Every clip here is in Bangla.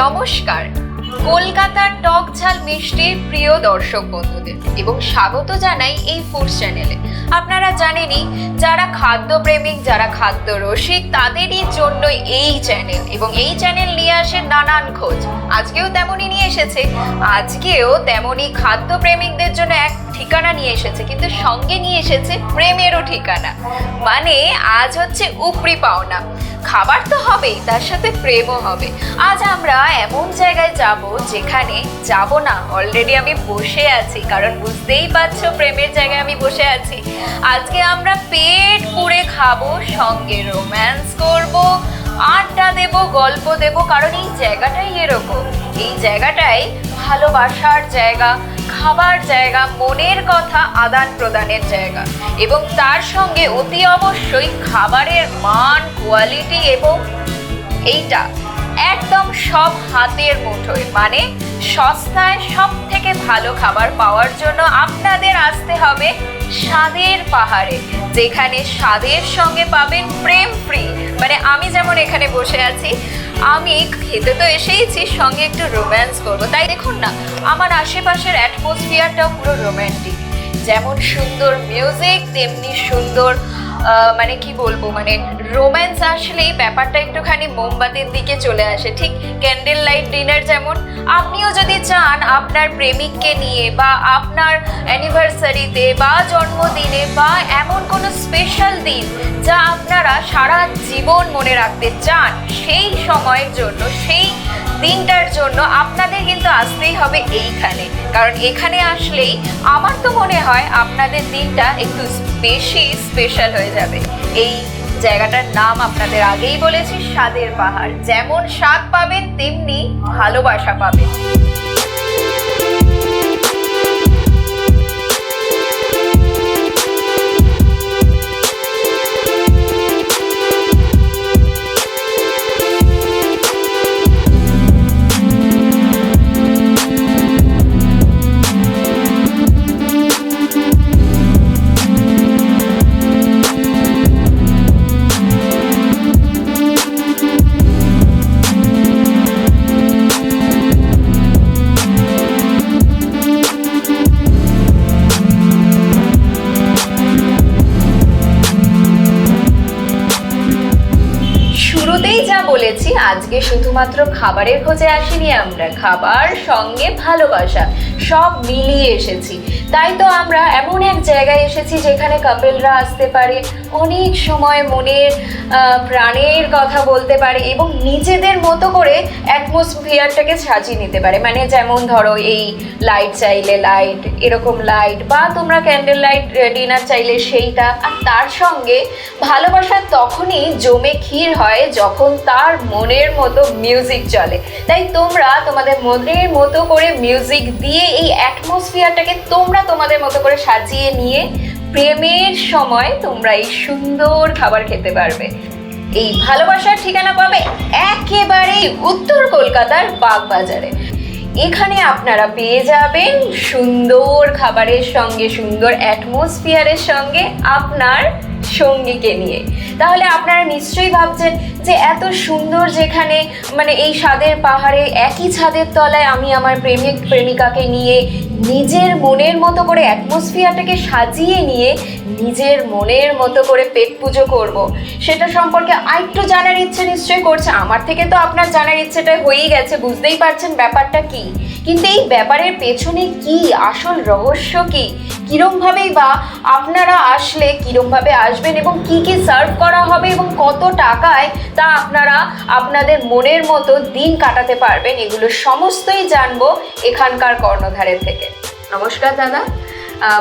নমস্কার কলকাতার টক ঝাল মিষ্টির প্রিয় দর্শক বন্ধুদের এবং স্বাগত জানাই এই ফুড চ্যানেলে। আপনারা জানেনই যারা খাদ্যপ্রেমিক, যারা খাদ্য রসিক, তাদেরই জন্য এই চ্যানেল এবং এই চ্যানেল নিয়ে আসে নানান খোঁজ। আজকেও তেমনই নিয়ে এসেছে, আজকেও তেমনই খাদ্যপ্রেমিকদের জন্য এক ঠিকানা নিয়ে এসেছে, কিন্তু সঙ্গে নিয়ে এসেছে প্রেমেরও ঠিকানা। মানে আজ হচ্ছে উপরি পাওনা, খাবার তো হবেই, তার সাথে প্রেমও হবে। আজ আমরা এমন জায়গায় যাব যেখানে যাব না, অলরেডি আমি বসে আছি, কারণ বুঝতেই পারছো প্রেমের জায়গায় আমি বসে আছি। আজকে আমরা পেট পুড়ে খাবো, সঙ্গে রোম্যান্স করব, আড্ডা দেব, গল্প দেব, কারণ এই জায়গাটাই এরকম। এই জায়গাটাই ভালোবাসার জায়গা, খাবার জায়গা, মনের কথা আদান প্রদানের জায়গা, এবং তার সঙ্গে অতি অবশ্যই খাবারের মান, কোয়ালিটি এবং এইটা একদম সব হাতের মুঠোয়, মানে সস্তায় সব থেকে ভালো খাবার পাওয়ার জন্য আপনাদের আসতে হবে স্বাদের পাহাড়ে, যেখানে স্বাদের সঙ্গে পাবেন প্রেম ফ্রি। মানে আমি যেমন এখানে বসে আছি, আমি খেতে তো এসেইছি, সঙ্গে একটু রোম্যান্স করবো। তাই দেখুন না, আমার আশেপাশের অ্যাটমসফিয়ারটাও পুরো রোম্যান্টিক। যেমন সুন্দর মিউজিক, তেমনি সুন্দর মানে কি বলবো, মানে রোম্যান্স আসলেই ব্যাপারটা একটুখানি মোমবাতির দিকে চলে আসে। ঠিক ক্যান্ডেল লাইট ডিনার যেমন, আপনিও যদি চান আপনার প্রেমিককে নিয়ে বা আপনার অ্যানিভার্সারিতে বা জন্মদিনে বা এমন কোনো স্পেশাল দিন যা আপনারা সারা জীবন মনে রাখতে চান, সেই সময়ের জন্য, সেই দিনটার জন্য আপনাদের কিন্তু আসতেই হবে এইখানে। কারণ এখানে আসলেই আমার তো মনে হয় আপনাদের দিনটা একটু বেশি স্পেশাল হয়ে যাবে। এই জায়গাটার নাম আপনাদের আগেই বলেছি, স্বাদের পাহাড়। যেমন স্বাদ পাবেন তেমনি ভালোবাসা পাবেন। বলেছি আজকে শুধুমাত্র খাবারের খোঁজে আসিনি আমরা, খাবার সঙ্গে ভালোবাসা সব মিলিয়ে এসেছি। তাই তো আমরা এমন এক জায়গায় এসেছি যেখানে কাপেলরা আসতে পারে, অনেক সময় মনের প্রাণের কথা বলতে পারে এবং নিজেদের মতো করে অ্যাটমসফিয়ারটাকে সাজিয়ে নিতে পারে। মানে যেমন ধরো এই লাইট চাইলে লাইট, এরকম লাইট, বা তোমরা ক্যান্ডেল লাইট ডিনার চাইলে সেইটা। আর তার সঙ্গে ভালোবাসা তখনই জমে ক্ষীর হয় যখন তার মনের মতো মিউজিক চলে। তাই তোমরা তোমাদের মনের মতো করে মিউজিক দিয়ে এই অ্যাটমসফিয়ারটাকে তোমরা তোমাদের মতো করে সাজিয়ে নিয়ে প্রেমের সময় তোমরা এই সুন্দর খাবার খেতে পারবে। এই ভালোবাসার ঠিকানা পাবে একেবারেই উত্তর কলকাতার বাগবাজারে। এখানে আপনারা পেয়ে যাবেন সুন্দর খাবারের সঙ্গে, সুন্দর অ্যাটমসফিয়ারের সঙ্গে আপনার সঙ্গীকে নিয়ে। তাহলে আপনারা নিশ্চয়ই ভাবছেন যে এত সুন্দর যেখানে, মানে এই স্বাদের পাহাড়ে একই ছাদের তলায় আমি আমার প্রেমিক প্রেমিকাকে নিয়ে নিজের মনের মতো করে অ্যাটমসফিয়ারটাকে সাজিয়ে নিয়ে নিজের মনের মতো করে পেট পুজো করব, সেটা সম্পর্কে আরেকটু জানার ইচ্ছে নিশ্চয়ই করছে। আমার থেকে তো আপনার জানার ইচ্ছেটা হয়েই গেছে, বুঝতেই পারছেন ব্যাপারটা কি। কিন্তু এই ব্যাপারের পেছনে কি আসল রহস্য, কি কিরমভাবেই বা আপনারা আসলে কিরমভাবে আসবেন এবং কি কি সার্ভ করা হবে এবং কত টাকায় তা আপনারা আপনাদের মনের মতো দিন কাটাতে পারবেন, এগুলো সমস্তই জানবো এখানকার কর্ণধারের থেকে। নমস্কার দাদা,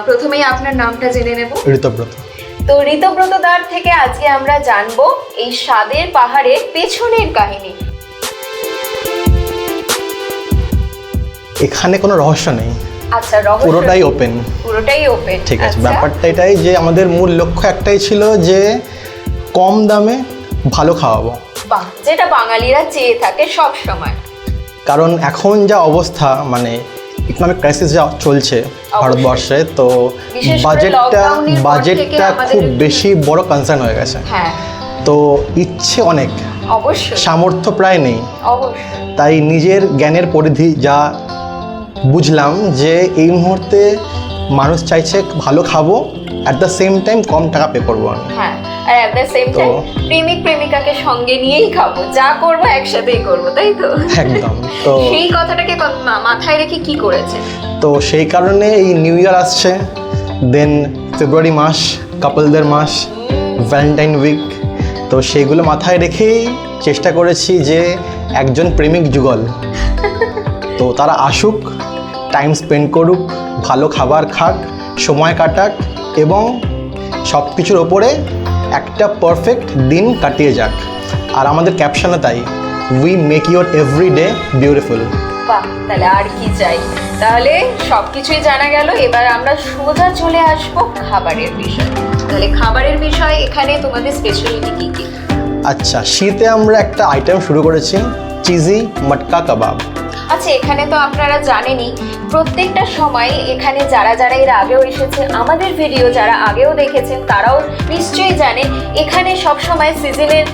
প্রথমেই আপনার নামটা জেনে নেব। ঋতব্রত। তো ঋতব্রত দার থেকে আজকে আমরা জানবো এই স্বাদের পাহাড়ের পেছনের কাহিনী। এখানে কোনো রহস্য নেই, আচ্ছা, রহস্য পুরোটাই ওপেন। পুরোটাই ওপেন, ঠিক আছে। আচ্ছা। ব্যাপারটা এটাই যে আমাদের মূল লক্ষ্য একটাই ছিল যে কম দামে ভালো খাওয়াবো, বাহ, যেটা বাঙালিরা চেয়ে থাকে সব সময়। কারণ এখন যা অবস্থা, মানে ইকোনমিক ক্রাইসিস যা চলছে ভারতবর্ষে, তো বাজেটটা খুব বেশি বড় কনসার্ন হয়ে গেছে। হ্যাঁ, তো ইচ্ছে অনেক, অবশ্যই সামর্থ্য প্রায় নেই। অবশ্যই তাই নিজের জ্ঞানের পরিধি যা বুঝলাম যে এই মুহূর্তে মানুষ চাইছে ভালো খাবো, অ্যাট দ্য সেম টাইম কম টাকা পে করবো আমি। হ্যাঁ, আর অ্যাট দ্য সেম টাইম প্রেমিক প্রেমিকাকে সঙ্গে নিয়েই খাবো, যা করবো একসাথেই করবো, তাই তো? একদম। তো সেই কথাটাকে মাথায় রেখে কি করেছে? তো সেই কারণে এই নিউ ইয়ার আসছে, দেন ফেব্রুয়ারি মাস কাপলদের মাস, ভ্যালেন্টাইন উইক, তো সেগুলো মাথায় রেখেই চেষ্টা করেছি যে একজন প্রেমিক যুগল তো তারা আসুক, টাইম স্পেন্ড করুক, ভালো খাবার খাক, সময় কাটাক এবং সব কিছুর ওপরে একটা পারফেক্ট দিন কাটিয়ে যাক। আর আমাদের ক্যাপশনে তাই, we make your every day beautiful. বাহ, তাহলে আর কি চাই? তাহলে সবকিছুই জানা গেল, এবার আমরা সোজা চলে আসবো খাবারের বিষয়। তাহলে খাবারের বিষয় এখানে তোমাদের স্পেশালিটি কি কি? আচ্ছা, শীতে আমরা একটা আইটেম শুরু করেছি, চিজি মটকা কাবাব। আচ্ছা, এখানে তো আপনারা জানেনই প্রত্যেকটা সময় এখানে যারা যারা এর আগেও এসেছে, আমাদের ভিডিও যারা আগেও দেখেছেন তারাও নিশ্চয়ই জানেন এখানে সব সময় সিজনের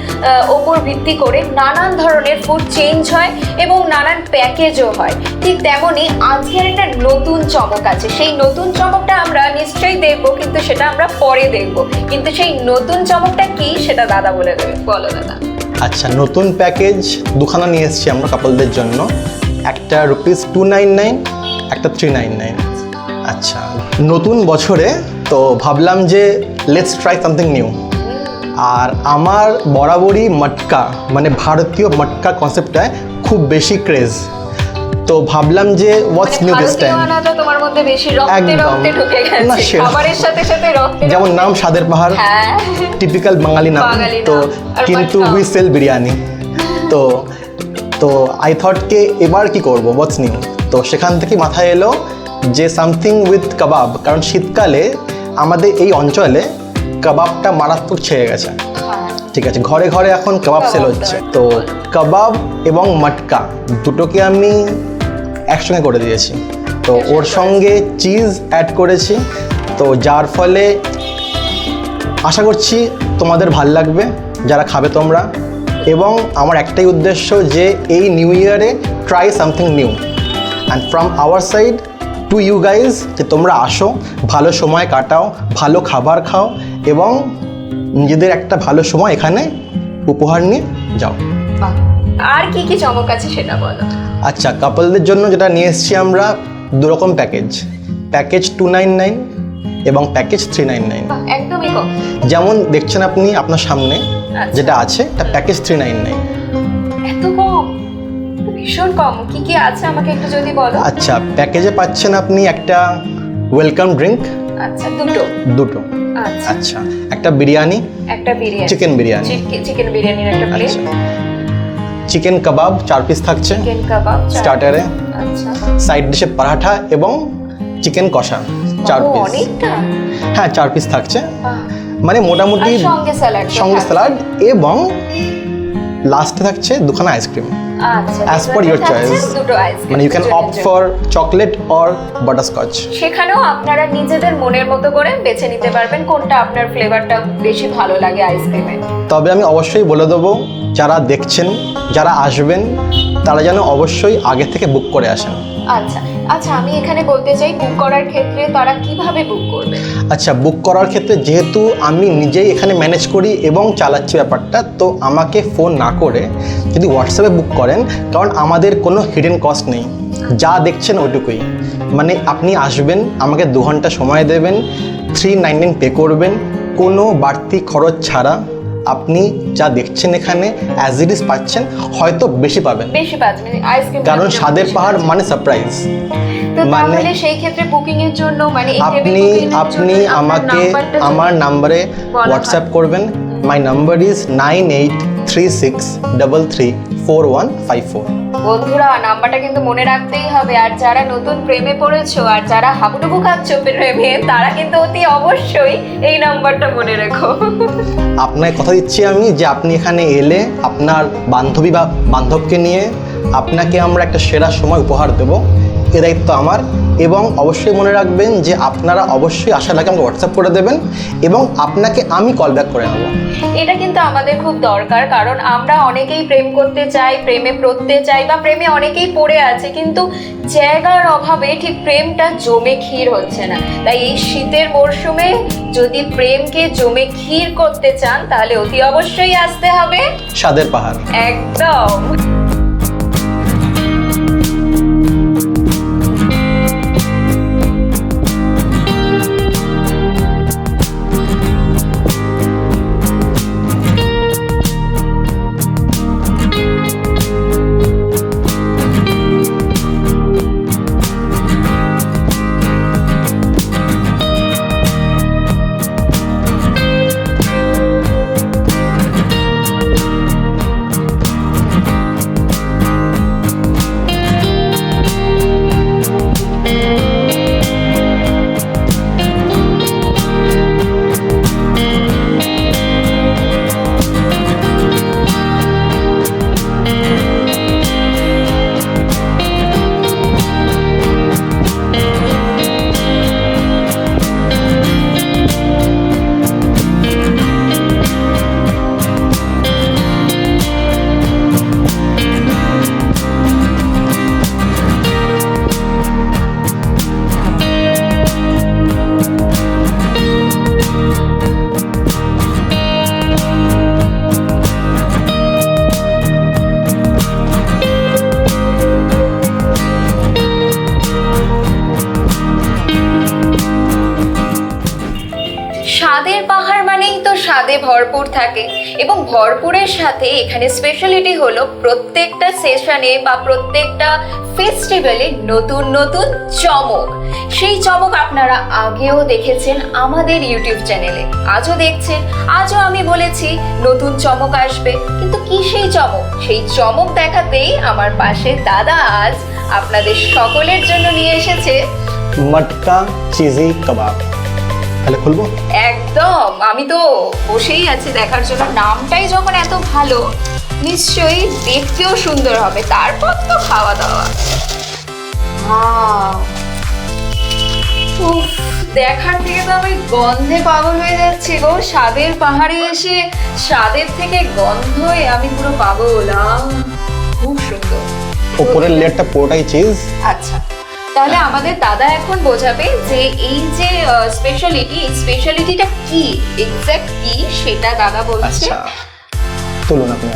ওপর ভিত্তি করে নানান ধরনের ফুড চেঞ্জ হয় এবং নানান প্যাকেজও হয়। ঠিক তেমনই আজকের একটা নতুন চমক আছে, সেই নতুন চমকটা আমরা নিশ্চয়ই দেখবো, কিন্তু সেটা আমরা পরে দেখবো। কিন্তু সেই নতুন চমকটা কি সেটা দাদা বলে দেবে। বলো দাদা। আচ্ছা, নতুন প্যাকেজ দুখানা নিয়ে এসেছি আমরা কাপলদের জন্য, একটা ₹299, একটা 399। আচ্ছা, নতুন বছরে তো ভাবলাম যে লেটস ট্রাই সামথিং নিউ। আর আমার বরাবরই মটকা মানে ভারতীয় মটকা কনসেপ্টটায় খুব বেশি ক্রেজ, তো ভাবলাম যে হোয়াটস নিউ দিস টাইম। তোমার মধ্যে বেশি রক্তে রক্তে ঢুকে না, গেছে, সেরকম। খাবারের সাথে সাথে রক্তে যেমন নাম স্বাদের পাহাড়, হ্যাঁ, টিপিক্যাল বাঙালি নাম, বাঙালি তো নাম। আর কিন্তু মটকা। We sell biryani. তো তো আই থট কে এবার কি করব, হোয়াটস নিউ। তো সেখান থেকে মাথায় এলো যে সামথিং উইথ কাবাব, কারণ শীতকালে আমাদের এই অঞ্চলে কাবাবটা মারাত্মক ছেড়ে গেছে। ঠিক আছে, ঘরে ঘরে এখন কাবাব সেল হচ্ছে, তো কাবাব এবং মটকা দুটোকে আমি একসঙ্গে করে দিয়েছি। তো ওর সঙ্গে চিজ অ্যাড করেছি, তো যার ফলে আশা করছি তোমাদের ভাল লাগবে যারা খাবে তোমরা। এবং আমার একটাই উদ্দেশ্য যে এই নিউ ইয়ারে try something new and from our side to you guys, যে তোমরা আসো, ভালো সময় কাটাও, ভালো খাবার খাও এবং নিজেদের একটা ভালো সময় এখানে উপহার নিয়ে যাও। বাহ, আর কি কি চমক আছে সেটা বলো। আচ্ছা, কাপলদের জন্য যেটা নিয়ে এসেছি আমরা দুরকম প্যাকেজ, প্যাকেজ 299 এবং প্যাকেজ 399। বাহ, একদমই কম। যেমন দেখছেন আপনি আপনার সামনে যেটা আছে, এটা প্যাকেজ 399। এত কম? ভীষণ কম। কি কি আছে আমাকে একটু যদি বলো। আচ্ছা, প্যাকেজে পাচ্ছেন আপনি একটা ওয়েলকাম ড্রিঙ্ক, আচ্ছা, দুটো। আচ্ছা, আচ্ছা, একটা বিরিয়ানি, একটা বিরিয়ানি, চিকেন বিরিয়ানি, চিকেন বিরিয়ানির একটা প্লেট, আচ্ছা, চিকেন কাবাব 4 পিস থাকছে চিকেন কাবাব স্টার্টারে, আচ্ছা, সাইড ডিশে পরাঠা এবং চিকেন কষা 4 ও, পিস। অনেকটা। হ্যাঁ, 4 পিস থাকছে, বাহ। মানে মোটামুটি আর সঙ্গে স্যালাড এবং লাস্টে থাকছে দুখানা আইসক্রিম। আচ্ছা, As per your choice. দুটো আইসক্রিম, মানে you can opt for chocolate or butterscotch. সেখানেও আপনারা নিজেদের মনের মতো করে বেছে নিতে পারবেন কোনটা আপনার ফ্লেভারটা বেশি ভালো লাগে আইসক্রিমে। তবে আমি অবশ্যই বলে দেবো, যারা দেখছেন, যারা আসবেন, তারা যেন অবশ্যই আগে থেকে বুক করে আসেন। আচ্ছা আচ্ছা, আমি এখানে বলতে চাই বুক করার ক্ষেত্রে তারা কিভাবে বুক করবে? আচ্ছা, বুক করার ক্ষেত্রে যেহেতু আমি নিজেই এখানে ম্যানেজ করি এবং চালাচ্ছি ব্যাপারটা, তো আমাকে ফোন না করে যদি হোয়াটসঅ্যাপে বুক করেন, কারণ আমাদের কোনো হিডেন কস্ট নেই, যা দেখছেন ওইটুকুই। মানে আপনি আসবেন, আমাকে 2 ঘন্টা সময় দেবেন, 399 পে করবেন, কোনো বাড়তি খরচ ছাড়া আপনি যা দেখছেন এখানে অ্যাজ ইট ইজ পাচ্ছেন, হয়তো বেশি পাবেন, আইসক্রিম, কারণ স্বাদের পাহাড় মানে সারপ্রাইজ। তো তাহলে সেই ক্ষেত্রে বুকিং এর জন্য মানে এই টেবিল আপনি বুকিং এর আপনি জন্য আমাকে নাম্বারটা আমার নাম্বারে হোয়াটসঅ্যাপ করবেন। My number is 9836334154। বন্ধুরা, নাম্বারটা কিন্তু মনে রাখতেই হবে। আর যারা নতুন প্রেমে পড়েছো আর যারা হাবুডুবু খাচ্ছ প্রেমে, তারা কিন্তু অতি অবশ্যই এই নাম্বারটা মনে রেখো। আপনাকে কথা দিচ্ছি আমি যে আপনি এখানে এলে আপনার বান্ধবী বা বান্ধবকে নিয়ে আপনাকে আমরা একটা সেরা সময় উপহার দেব এ দায়িত্ব আমার। এবং অবশ্যই মনে রাখবেন যে আপনারা অবশ্যই আসার আগে আমাকে হোয়াটসঅ্যাপ করে দেবেন এবং আপনাকে আমি কল ব্যাক করে নেবো। এটা কিন্তু আমাদের খুব দরকার, কারণ আমরা অনেকেই প্রেম করতে চাই, প্রেমে পড়তে চাই, বা প্রেমে অনেকেই পড়ে আছে, কিন্তু জায়গার অভাবে ঠিক প্রেমটা জমে ক্ষীর হচ্ছে না। তাই এই শীতের মরশুমে যদি প্রেমকে জমে ক্ষীর করতে চান তাহলে অতি অবশ্যই আসতে হবে স্বাদের পাহাড়। একদম। স্বাদের পাহাড় মানেই তো স্বাদে ভরপুর থাকে, এবং ভরপুরের সাথে এখানে স্পেশালিটি হলো প্রত্যেকটা সেশনে বা প্রত্যেকটা ফেস্টিভ্যালে নতুন নতুন চমক। সেই চমক আপনারা আগেও দেখেছেন আমাদের ইউটিউব চ্যানেলে, আজও দেখছেন। আজও আমি বলেছি নতুন চমক আসবে, কিন্তু কি সেই চমক? সেই চমক দেখাতেই আমার পাশে দাদা আজ আপনাদের সকলের জন্য নিয়ে এসেছে মটকা চিজি কাবাব। তাহলে খুলবো? একদম, আমি তো বসেই আছি দেখার জন্য। নামটাই যখন এত ভালো, নিশ্চয়ই দেখতেও সুন্দর হবে, তারপর তো খাওয়া দাওয়া। উফ, দেখার থেকে তো আমি গন্ধে পাগল হয়ে যাচ্ছি গো। স্বাদের পাহাড়ে এসে স্বাদের থেকে গন্ধে আমি পুরো পাগল। খুব সুন্দর। উপরের লেয়ারটা পুরোটাই চিজ। আচ্ছা, তাহলে আমাদের দাদা এখন বোঝাবে যে এই যে স্পেশালিটিটা কি, এক্স্যাক্ট কি সেটা দাদা বলছে। আচ্ছা, তুলুন আপনি।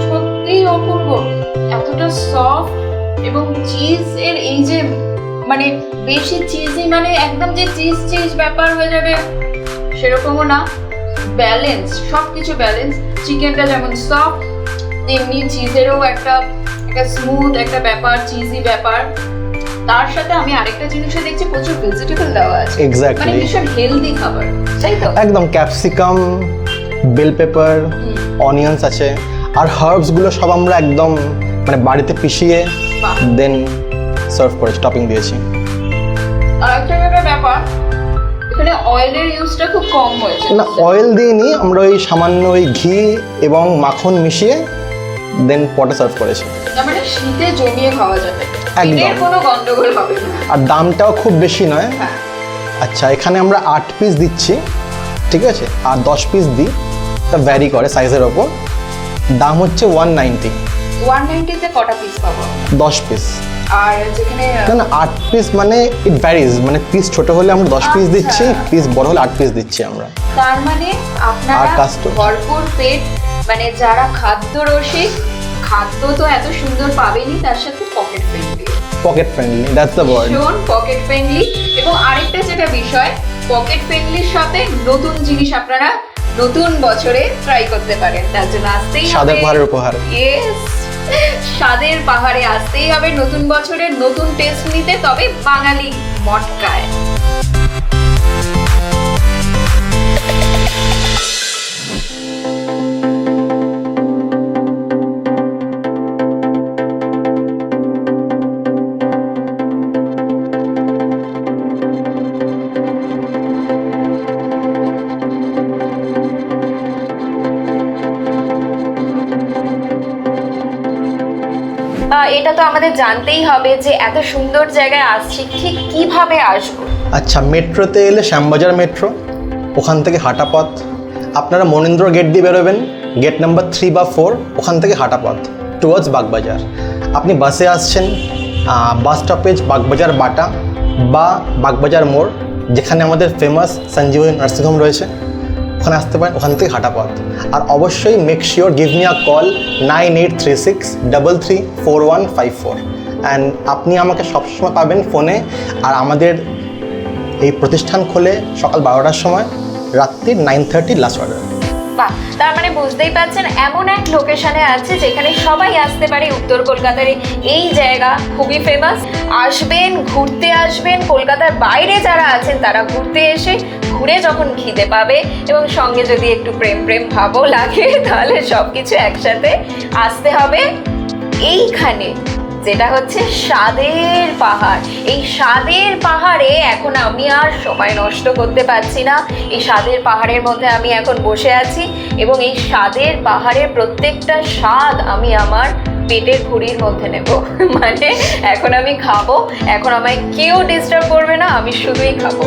সত্যিই অপূর্ব, এতটা সফট, এবং চিজ এর এই যে মানে বেশি চিজি, মানে একদম যে চিজ চিজ ব্যাপার হয়ে যাবে সেরকমও না। ব্যালেন্স, সবকিছু ব্যালেন্স। চিকেনটা যেমন সফট, তেমনি চিজেরও একটা স্মুথ একটা ব্যাপার, চিজি ব্যাপার। তার সাথে আমি আরেকটা জিনিসও দেখছি, প্রচুর ভেজিটেবল দেওয়া আছে। এক্স্যাক্টলি, মানে ভীষণ হেলদি খাবার, তাই তো? একদম ক্যাপসিকাম, বেল পেপার, অনিয়ন্স আছে, আর হার্বস গুলো সব আমরা একদম মানে বাড়িতে পিষিয়ে বাহ। দেন সার্ভ করেছি, টপিং দিয়েছি। আরেকটা ব্যাপার, এখানে অয়েলের ইউজটা খুব কম হয়েছে। না, অয়েল দিইনি, আমরা ওই সামান্য ওই ঘি এবং মাখন মিশিয়ে দেন পটে সার্ভ করেছি। তার মানে শীতে জমিয়ে খাওয়া যাবে, একদম। এর কোনো গন্ডগোল হবে না। আর দামটাও খুব বেশি নয়। হ্যাঁ। আচ্ছা, এখানে আমরা 8 পিস দিচ্ছি, ঠিক আছে, আর 10 পিস দিই, তা ভ্যারি করে সাইজের ওপর। দাম হচ্ছে 190। 190 তে কটা পিস পাবো? 10 পিস। আর যেখানে না না, 8 পিস মানে ইট ভ্যারিজ, মানে পিস ছোট হলে আমরা 10 পিস আচ্ছা। দিচ্ছি, পিস বড় হলে 8 পিস দিচ্ছি আমরা। তার মানে আপনারা আর custom। ভরপুর পেট, মানে যারা খাদ্য রসিক, খাদ্য তো এত সুন্দর পাবেনই, তার সাথে pocket friendly. Pocket friendly, that's the word. ভীষণ পকেট ফ্রেন্ডলি। এবং আরেকটা যেটা বিষয়, পকেট ফ্রেন্ডলির সাথে নতুন জিনিস আপনারা নতুন বছরে ট্রাই করতে পারেন। তার জন্য আসতেই হবে স্বাদের পাহাড়ের উপহার। ইয়েস, স্বাদের পাহাড়ে আসতেই হবে নতুন বছরের নতুন টেস্ট নিতে, তবে বাঙালি মটকায়। এটা তো আমাদের জানতেই হবে যে এত সুন্দর জায়গায় আসছি ঠিক কিভাবে আসবো। আচ্ছা, মেট্রোতে এলে শ্যামবাজার মেট্রো, ওখান থেকে হাঁটা পথ। আপনারা মনীন্দ্র গেট দিয়ে বেরোবেন, গেট নাম্বার 3 বা 4, ওখান থেকে হাঁটা পথ টুয়ার্ডস বাগবাজার। আপনি বাসে আসছেন, বাস স্টপেজ বাগবাজার বাটা বা বাগবাজার মোড়, যেখানে আমাদের ফেমাস সঞ্জীবনী নার্সিংহোম রয়েছে, ওখানে আসতে পারেন, ওখান থেকে হাঁটা পথ। আর অবশ্যই make sure give me a call 9836334154, and আপনি আমাকে সবসময় পাবেন ফোনে। আর আমাদের এই প্রতিষ্ঠান খোলে সকাল 12টার সময়, রাত্রি 9:30 লাস্ট অর্ডার। বাহ, তার মানে বুঝতেই পারছেন এমন এক লোকেশনে আছে যেখানে সবাই আসতে পারে। উত্তর কলকাতার এই জায়গা খুবই ফেমাস। আসবেন, ঘুরতে আসবেন, কলকাতার বাইরে যারা আছেন তারা ঘুরতে এসে ঘুরে যখন খিদে পাবে এবং সঙ্গে যদি একটু প্রেম প্রেম ভাবও লাগে, তাহলে সব কিছু একসাথে আসতে হবে এইখানে, যেটা হচ্ছে স্বাদের পাহাড়। এই স্বাদের পাহাড়ে এখন আমি আর সময় নষ্ট করতে পারছি না। এই স্বাদের পাহাড়ের মধ্যে আমি এখন বসে আছি এবং এই স্বাদের পাহাড়ের প্রত্যেকটা স্বাদ আমি আমার পেটের ঘুড়ির মধ্যে নেব। মানে এখন আমি খাবো, এখন আমায় কেউ ডিস্টার্ব করবে না, আমি শুধুই খাবো।